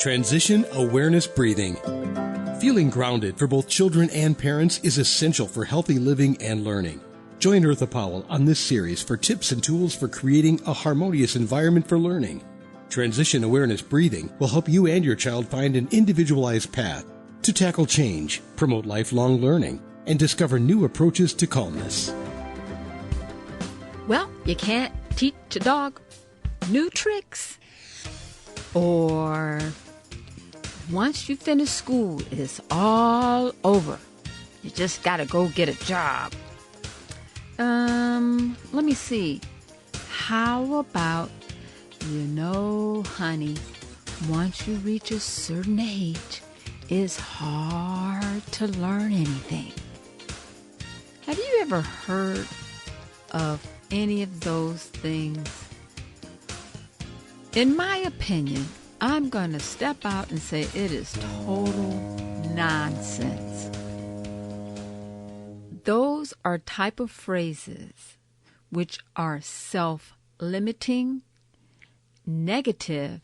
Transition awareness breathing. Feeling grounded for both children and parents is essential for healthy living and learning. Join Eartha Powell on this series for tips and tools for creating a harmonious environment for learning. Transition awareness breathing will help you and your child find an individualized path to tackle change, promote lifelong learning, and discover new approaches to calmness. Well, you can't teach a dog new tricks. Or once you finish school, it's all over. You just got to go get a job. Let me see. How about, honey, once you reach a certain age, it's hard to learn anything. Have you ever heard of any of those things? In my opinion, I'm going to step out and say it is total nonsense. Those are type of phrases which are self-limiting, negative,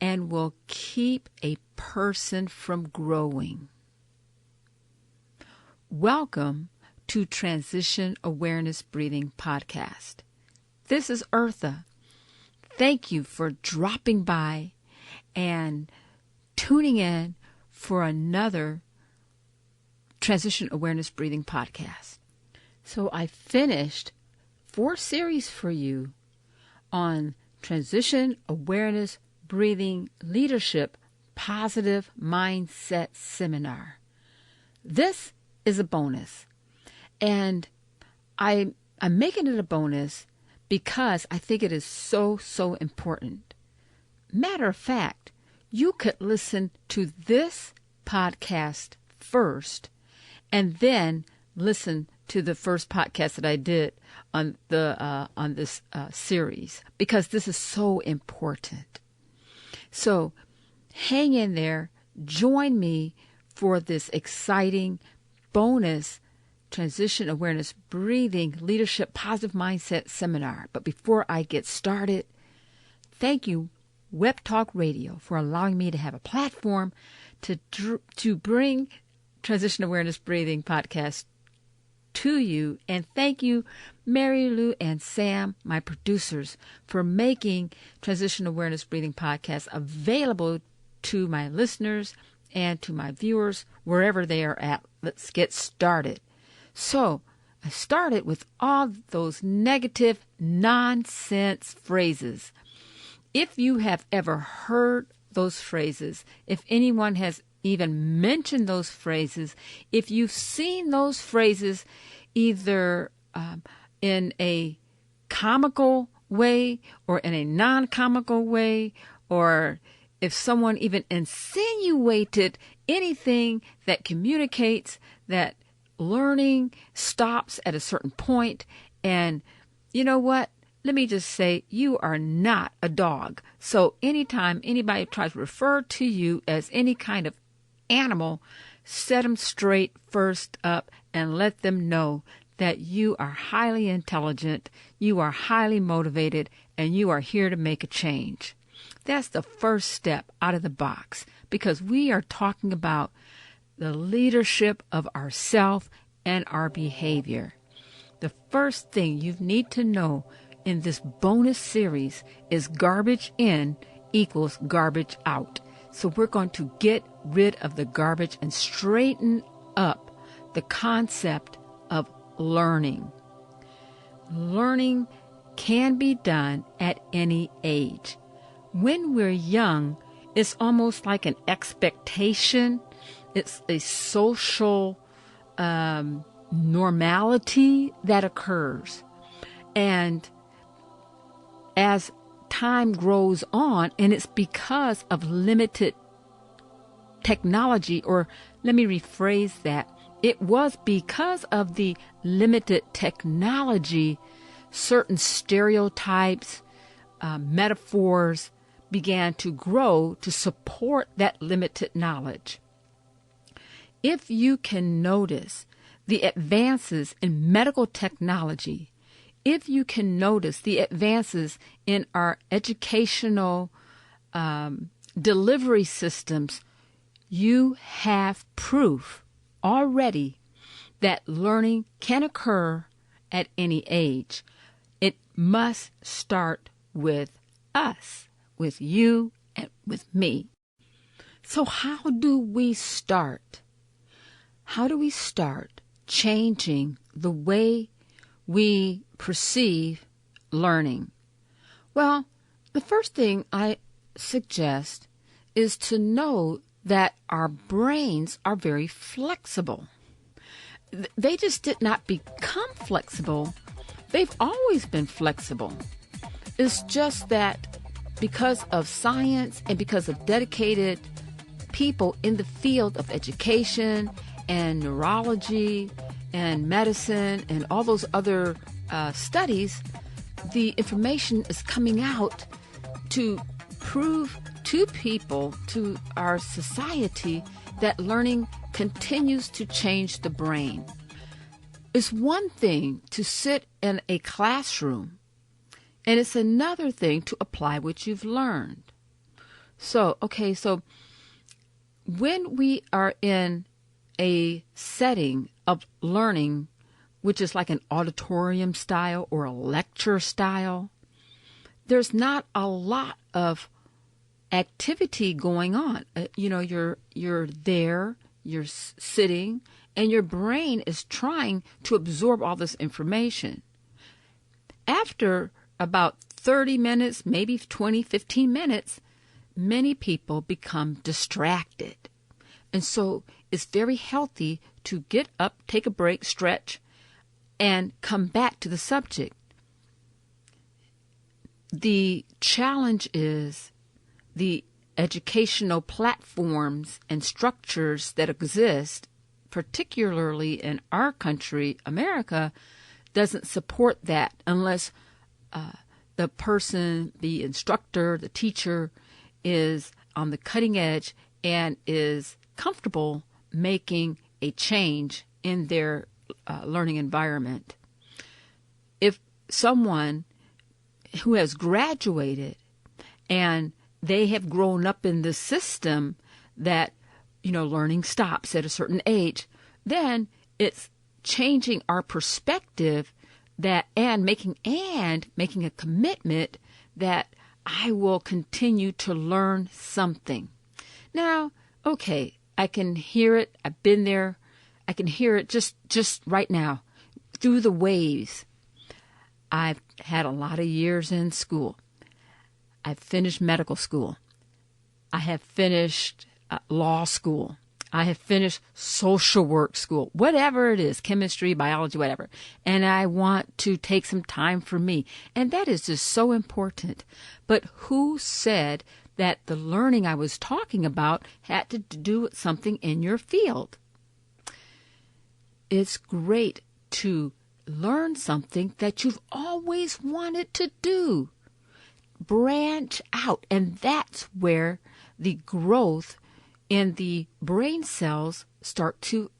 and will keep a person from growing. Welcome to Transition Awareness Breathing Podcast. This is Eartha. Thank you for dropping by and tuning in for another Transition Awareness Breathing Podcast. So I finished 4 series for you on Transition Awareness Breathing Leadership Positive Mindset Seminar. This is a bonus, and I'm making it a bonus because I think it is so important. Matter of fact, you could listen to this podcast first and then listen to the first podcast that I did on this series, because this is so important. So hang in there, join me for this exciting bonus Transition Awareness Breathing Leadership Positive Mindset Seminar. But before I get started, thank you, Web Talk Radio, for allowing me to have a platform to bring Transition Awareness Breathing Podcast to you. And thank you, Mary Lou and Sam, my producers, for making Transition Awareness Breathing Podcast available to my listeners and to my viewers wherever they are at. Let's get started. So I started with all those negative nonsense phrases. If you have ever heard those phrases, if anyone has even mentioned those phrases, if you've seen those phrases either in a comical way or in a non-comical way, or if someone even insinuated anything that communicates that learning stops at a certain point, and you know what? Let me just say, you are not a dog. So anytime anybody tries to refer to you as any kind of animal, set them straight first up and let them know that you are highly intelligent, you are highly motivated, and you are here to make a change. That's the first step out of the box, because we are talking about the leadership of ourself and our behavior. The first thing you need to know in this bonus series is garbage in equals garbage out. So we're going to get rid of the garbage and straighten up the concept of learning. Learning can be done at any age. When we're young, it's almost like an expectation. It's a social normality that occurs. And as time grows on, and it's because of limited technology, or let me rephrase that, it was because of the limited technology, certain stereotypes, metaphors began to grow to support that limited knowledge. If you can notice the advances in medical technology, if you can notice the advances in our educational delivery systems, you have proof already that learning can occur at any age. It must start with us, with you, and with me. So how do we start? How do we start changing the way we perceive learning? Well, the first thing I suggest is to know that our brains are very flexible. They just did not become flexible. They've always been flexible. It's just that because of science and because of dedicated people in the field of education and neurology and medicine and all those other studies, the information is coming out to prove to people, to our society, that learning continues to change the brain. It's one thing to sit in a classroom, and it's another thing to apply what you've learned. So when we are in a setting of learning, which is like an auditorium style or a lecture style, there's not a lot of activity going on. You're there, you're sitting, and your brain is trying to absorb all this information. After about 30 minutes, maybe 20, 15 minutes, many people become distracted. And so it's very healthy to get up, take a break, stretch, and come back to the subject. The challenge is the educational platforms and structures that exist, particularly in our country, America, doesn't support that unless the person, the instructor, the teacher is on the cutting edge and is comfortable making a change in their learning environment. If someone who has graduated and they have grown up in the system that, learning stops at a certain age, then it's changing our perspective and making a commitment that I will continue to learn something. Now, okay, I can hear it. I've been there. I can hear it just right now through the waves. I've had a lot of years in school. I've finished medical school. I have finished law school. I have finished social work school, whatever it is, chemistry, biology, whatever. And I want to take some time for me. And that is just so important. But who said that the learning I was talking about had to do with something in your field? It's great to learn something that you've always wanted to do. Branch out, and that's where the growth in the brain cells start to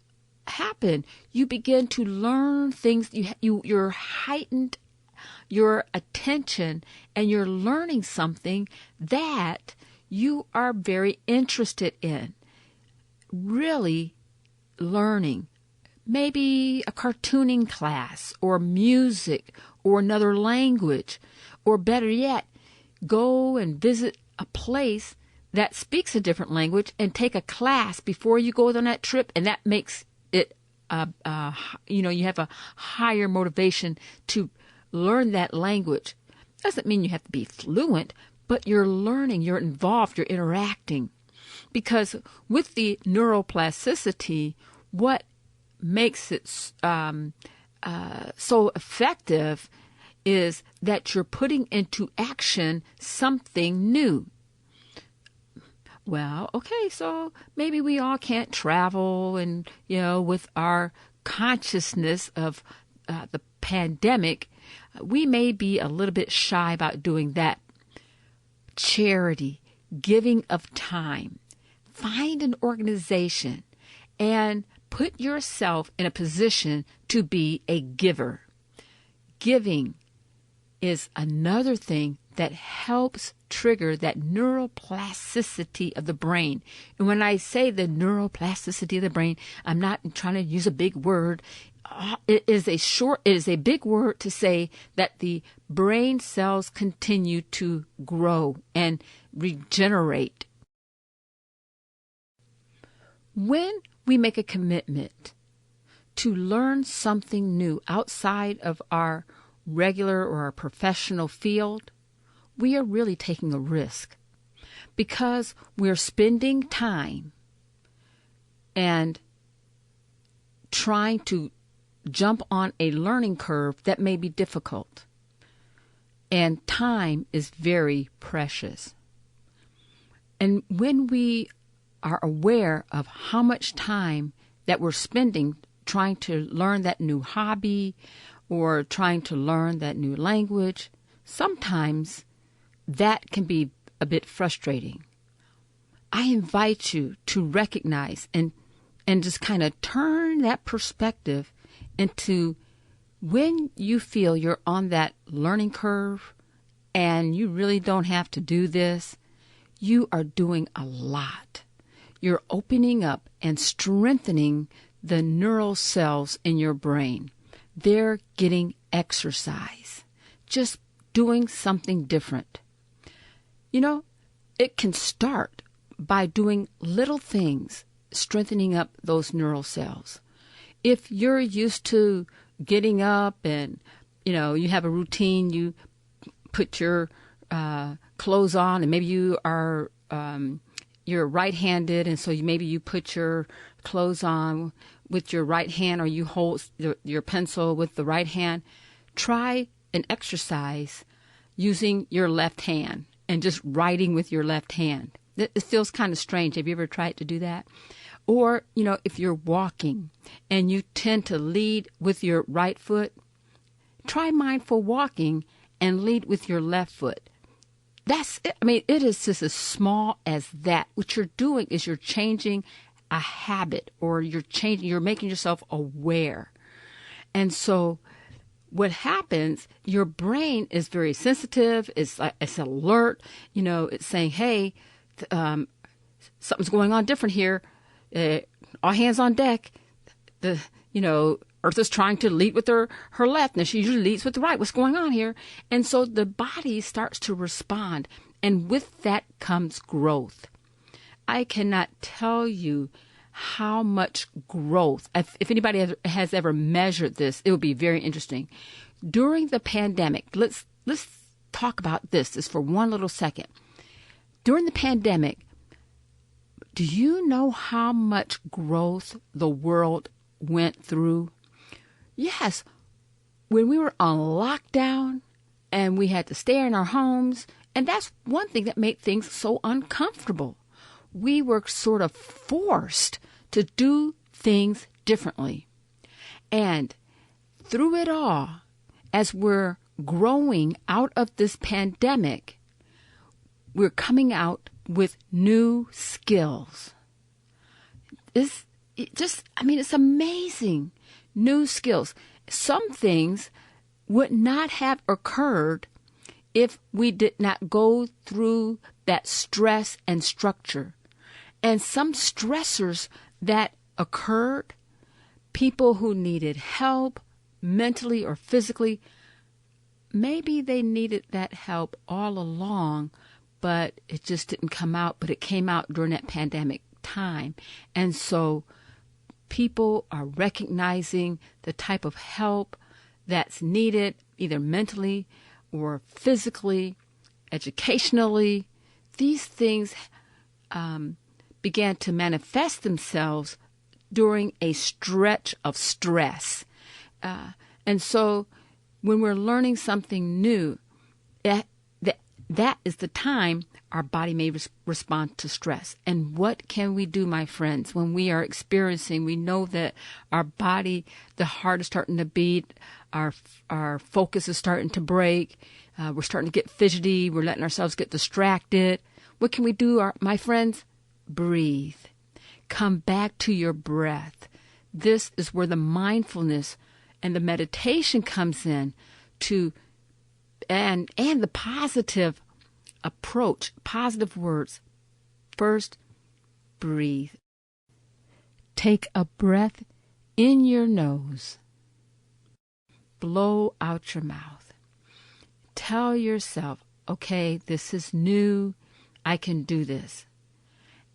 happen. You begin to learn things. You're heightened your attention, and you're learning something that you are very interested in. Really learning. Maybe a cartooning class or music or another language, or better yet, go and visit a place that speaks a different language and take a class before you go on that trip, and that makes it, you have a higher motivation to learn that language. Doesn't mean you have to be fluent, but you're learning, you're involved, you're interacting. Because with the neuroplasticity, what makes it so effective is that you're putting into action something new. Well, okay, so maybe we all can't travel, and, with our consciousness of the pandemic, we may be a little bit shy about doing that. Charity, giving of time. Find an organization and put yourself in a position to be a giver. Giving is another thing that helps trigger that neuroplasticity of the brain. And when I say the neuroplasticity of the brain, I'm not trying to use a big word. It is a big word to say that the brain cells continue to grow and regenerate. When we make a commitment to learn something new outside of our regular or our professional field, we are really taking a risk because we're spending time and trying to jump on a learning curve that may be difficult. And time is very precious. And when we are aware of how much time that we're spending trying to learn that new hobby or trying to learn that new language, sometimes that can be a bit frustrating. I invite you to recognize and just kind of turn that perspective into when you feel you're on that learning curve and you really don't have to do this, you are doing a lot. You're opening up and strengthening the neural cells in your brain. They're getting exercise, just doing something different. You know, it can start by doing little things, strengthening up those neural cells. If you're used to getting up and, you have a routine, you put your clothes on, and maybe you are you're right-handed, and so maybe you put your clothes on with your right hand, or you hold your pencil with the right hand. Try an exercise using your left hand and just writing with your left hand. It feels kind of strange. Have you ever tried to do that? Or, if you're walking and you tend to lead with your right foot, try mindful walking and lead with your left foot. That's it. I mean, it is just as small as that. What you're doing is you're changing a habit, or you're making yourself aware. And so what happens, your brain is very sensitive. It's alert. It's saying, hey, something's going on different here. All hands on deck. Earth is trying to lead with her left. Now she usually leads with the right. What's going on here? And so the body starts to respond. And with that comes growth. I cannot tell you how much growth. If anybody has ever measured this, it would be very interesting. During the pandemic, let's talk about this just for one little second. During the pandemic, do you know how much growth the world went through? Yes. When we were on lockdown and we had to stay in our homes, and that's one thing that made things so uncomfortable. We were sort of forced to do things differently. And through it all, as we're growing out of this pandemic, we're coming out with new skills. It's amazing. New skills. Some things would not have occurred if we did not go through that stress and structure. And some stressors that occurred, people who needed help mentally or physically, maybe they needed that help all along, but it just didn't come out, but it came out during that pandemic time. And so people are recognizing the type of help that's needed, either mentally or physically, educationally. These things began to manifest themselves during a stretch of stress. And so when we're learning something new, that is the time our body may respond to stress. And what can we do, my friends, when we are experiencing, we know that our body, the heart is starting to beat, our focus is starting to break, we're starting to get fidgety, we're letting ourselves get distracted. What can we do, my friends? Breathe. Come back to your breath. This is where the mindfulness and the meditation comes in to and the positive approach, positive words. First, breathe. Take a breath in your nose. Blow out your mouth. Tell yourself, okay, this is new. I can do this.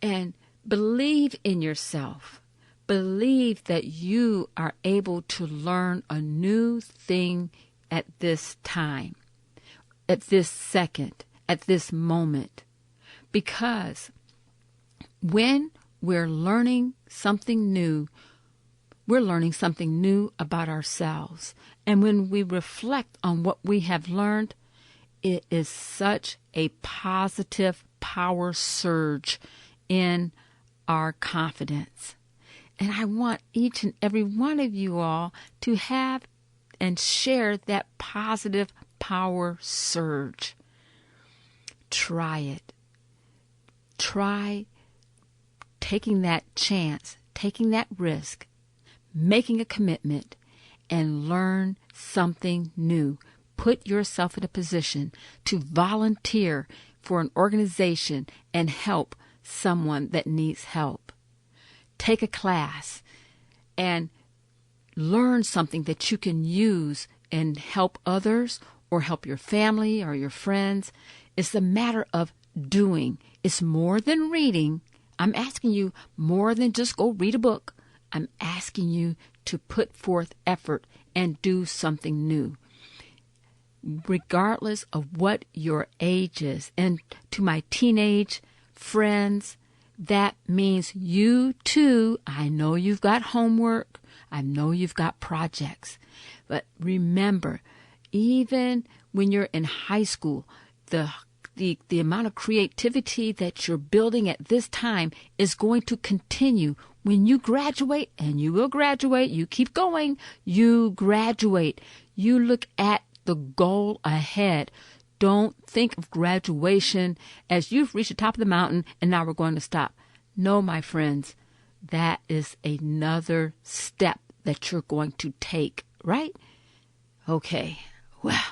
And believe in yourself. Believe that you are able to learn a new thing at this time, at this second, at this moment. Because when we're learning something new, we're learning something new about ourselves. And when we reflect on what we have learned, it is such a positive power surge in our confidence. And I want each and every one of you all to have and share that positive power surge. Try it. Try taking that chance, taking that risk, making a commitment, and learn something new. Put yourself in a position to volunteer for an organization and help someone that needs help. Take a class and learn something that you can use and help others or help your family or your friends. It's a matter of doing. It's more than reading. I'm asking you more than just go read a book. I'm asking you to put forth effort and do something new, regardless of what your age is. And to my teenage friends, that means you too. I know you've got homework. I know you've got projects. But remember, even when you're in high school, the amount of creativity that you're building at this time is going to continue when you graduate, and you will graduate. You keep going. You graduate. You look at the goal ahead. Don't think of graduation as you've reached the top of the mountain and now we're going to stop. No, my friends, that is another step that you're going to take, right? Okay, well,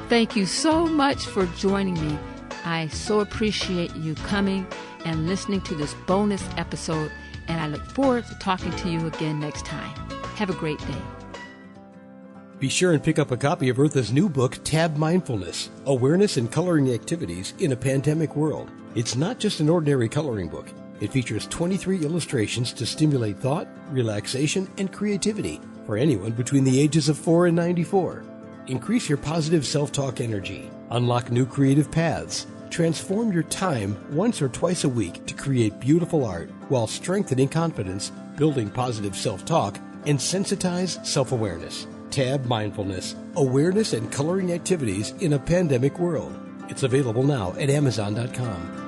thank you so much for joining me. I so appreciate you coming and listening to this bonus episode, and I look forward to talking to you again next time. Have a great day. Be sure and pick up a copy of Eartha's new book, Tab Mindfulness, Awareness and Coloring Activities in a Pandemic World. It's not just an ordinary coloring book. It features 23 illustrations to stimulate thought, relaxation, and creativity for anyone between the ages of 4 and 94. Increase your positive self-talk energy. Unlock new creative paths. Transform your time once or twice a week to create beautiful art while strengthening confidence, building positive self-talk, and sensitize self-awareness. Tab Mindfulness, Awareness and Coloring Activities in a Pandemic World. It's available now at Amazon.com.